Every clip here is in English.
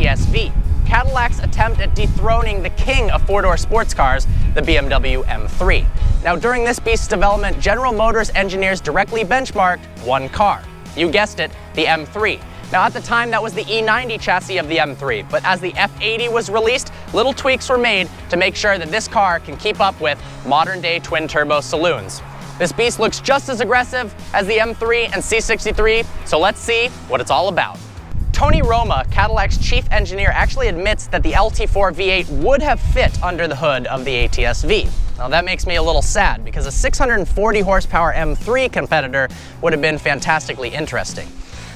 ATS-V, Cadillac's attempt at dethroning the king of four-door sports cars, the BMW M3. Now, during this beast's development, General Motors engineers directly benchmarked one car. You guessed it, the M3. Now, at the time, that was the E90 chassis of the M3, but as the F80 was released, little tweaks were made to make sure that this car can keep up with modern-day twin-turbo saloons. This beast looks just as aggressive as the M3 and C63, so let's see what it's all about. Tony Roma, Cadillac's chief engineer, actually admits that the LT4 V8 would have fit under the hood of the ATS-V. Now that makes me a little sad because a 640 horsepower M3 competitor would have been fantastically interesting.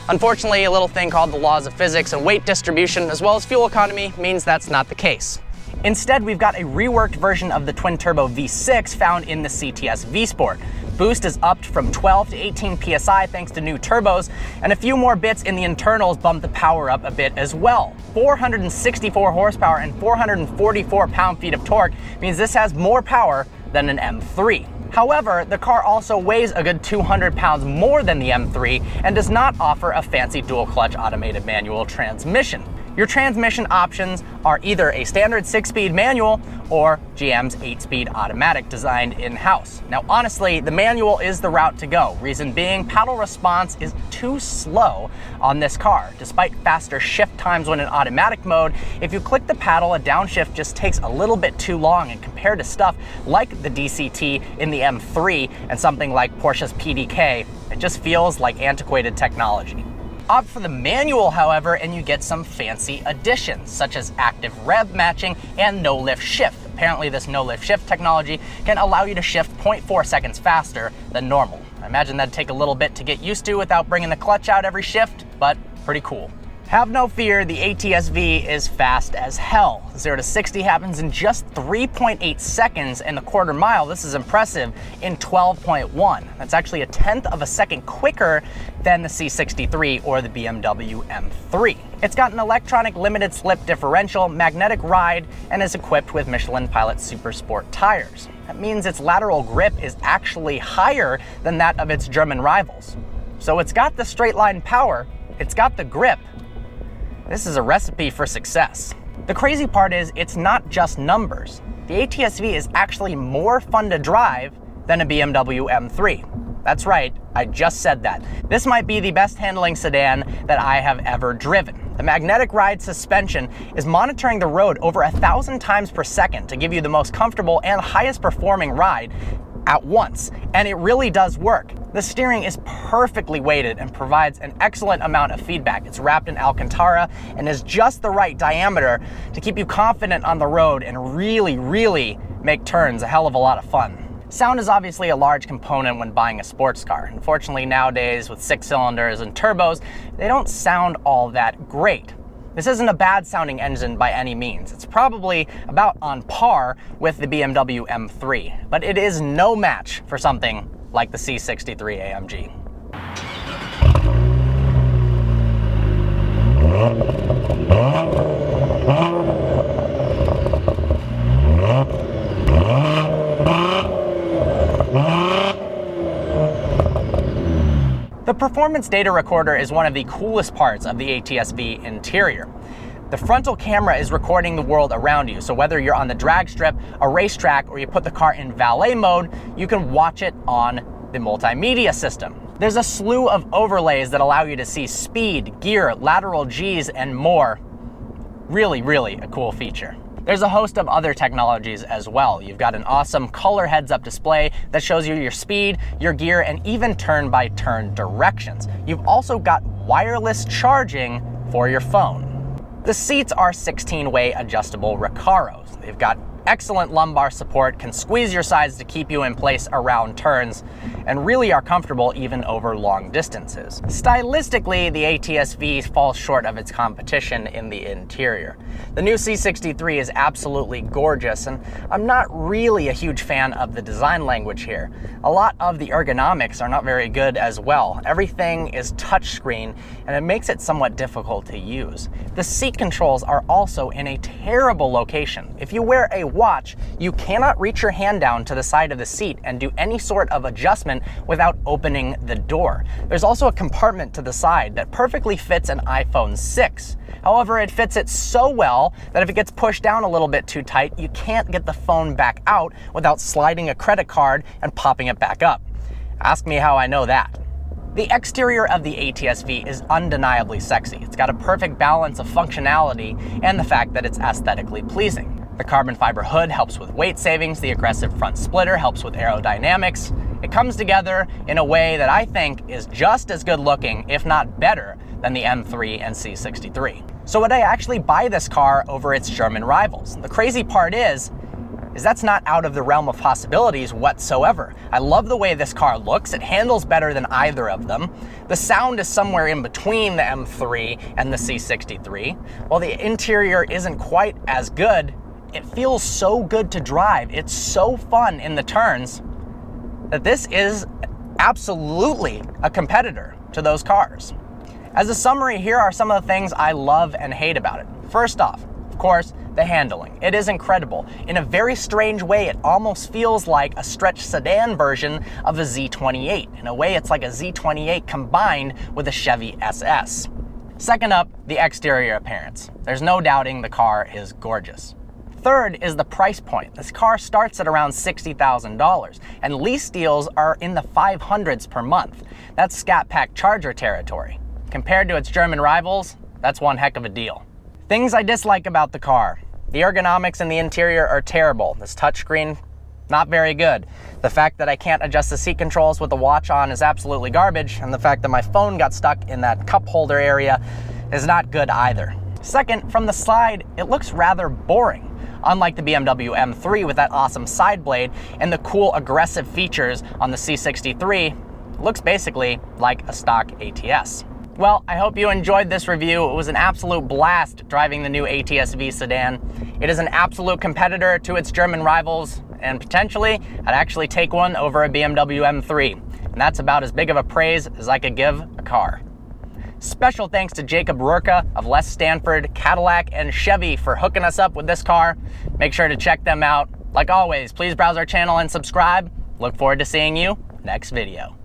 Unfortunately, a little thing called the laws of physics and weight distribution, as well as fuel economy, means that's not the case. Instead, we've got a reworked version of the twin-turbo V6 found in the CTS V-Sport. Boost is upped from 12 to 18 PSI thanks to new turbos, and a few more bits in the internals bump the power up a bit as well. 464 horsepower and 444 pound-feet of torque means this has more power than an M3. However, the car also weighs a good 200 pounds more than the M3 and does not offer a fancy dual-clutch automated manual transmission. Your transmission options are either a standard 6-speed manual or GM's 8-speed automatic designed in-house. Now honestly, the manual is the route to go. Reason being, paddle response is too slow on this car. Despite faster shift times when in automatic mode, if you click the paddle, a downshift just takes a little bit too long, and compared to stuff like the DCT in the M3 and something like Porsche's PDK, it just feels like antiquated technology. Opt for the manual, however, and you get some fancy additions, such as active rev matching and no-lift shift. Apparently this no-lift shift technology can allow you to shift 0.4 seconds faster than normal. I imagine that'd take a little bit to get used to without bringing the clutch out every shift, but pretty cool. Have no fear, the ATS-V is fast as hell. 0 to 60 happens in just 3.8 seconds, and the quarter mile, this is impressive, in 12.1. That's actually a tenth of a second quicker than the C63 or the BMW M3. It's got an electronic limited slip differential, magnetic ride, and is equipped with Michelin Pilot Super Sport tires. That means its lateral grip is actually higher than that of its German rivals. So it's got the straight line power, it's got the grip. This is a recipe for success. The crazy part is it's not just numbers. The ATS-V is actually more fun to drive than a BMW M3. That's right, I just said that. This might be the best handling sedan that I have ever driven. The magnetic ride suspension is monitoring the road over 1,000 times per second to give you the most comfortable and highest performing ride at once, and it really does work. The steering is perfectly weighted and provides an excellent amount of feedback. It's wrapped in Alcantara and is just the right diameter to keep you confident on the road and really make turns a hell of a lot of fun. Sound is obviously a large component when buying a sports car. Unfortunately, nowadays with 6 cylinders and turbos, they don't sound all that great. This isn't a bad sounding engine by any means. It's probably about on par with the BMW M3, but it is no match for something like the C63 AMG. The performance data recorder is one of the coolest parts of the ATS-V interior. The frontal camera is recording the world around you, so whether you're on the drag strip, a racetrack, or you put the car in valet mode, you can watch it on the multimedia system. There's a slew of overlays that allow you to see speed, gear, lateral Gs, and more. Really a cool feature. There's a host of other technologies as well. You've got an awesome color heads-up display that shows you your speed, your gear, and even turn-by-turn directions. You've also got wireless charging for your phone. The seats are 16-way adjustable Recaros. They've got excellent lumbar support, can squeeze your sides to keep you in place around turns, and really are comfortable even over long distances. Stylistically, the ATS-V falls short of its competition in the interior. The new C63 is absolutely gorgeous, and I'm not really a huge fan of the design language here. A lot of the ergonomics are not very good as well. Everything is touchscreen, and it makes it somewhat difficult to use. The seat controls are also in a terrible location. If you wear a watch, you cannot reach your hand down to the side of the seat and do any sort of adjustment without opening the door. There's also a compartment to the side that perfectly fits an iPhone 6. However, it fits it so well that if it gets pushed down a little bit too tight, you can't get the phone back out without sliding a credit card and popping it back up. Ask me how I know that. The exterior of the ATS-V is undeniably sexy. It's got a perfect balance of functionality and the fact that it's aesthetically pleasing. The carbon fiber hood helps with weight savings, the aggressive front splitter helps with aerodynamics. It comes together in a way that I think is just as good looking, if not better, than the M3 and C63. So would I actually buy this car over its German rivals? The crazy part is that's not out of the realm of possibilities whatsoever. I love the way this car looks. It handles better than either of them. The sound is somewhere in between the M3 and the C63. While the interior isn't quite as good, it feels so good to drive. It's so fun in the turns that this is absolutely a competitor to those cars. As a summary, here are some of the things I love and hate about it. First off, of course, the handling. It is incredible. In a very strange way, it almost feels like a stretched sedan version of a Z28. In a way, it's like a Z28 combined with a Chevy SS. Second up, the exterior appearance. There's no doubting the car is gorgeous. Third is the price point. This car starts at around $60,000, and lease deals are in the 500s per month. That's Scat Pack Charger territory. Compared to its German rivals, that's one heck of a deal. Things I dislike about the car. The ergonomics in the interior are terrible. This touchscreen, not very good. The fact that I can't adjust the seat controls with the watch on is absolutely garbage, and the fact that my phone got stuck in that cup holder area is not good either. Second, from the side, it looks rather boring. Unlike the BMW M3 with that awesome side blade and the cool aggressive features on the C63, it looks basically like a stock ATS. Well, I hope you enjoyed this review. It was an absolute blast driving the new ATS-V sedan. It is an absolute competitor to its German rivals, and potentially, I'd actually take one over a BMW M3. And that's about as big of a praise as I could give a car. Special thanks to Jacob Rourke of Les Stanford, Cadillac, and Chevy for hooking us up with this car. Make sure to check them out. Like always, please browse our channel and subscribe. Look forward to seeing you next video.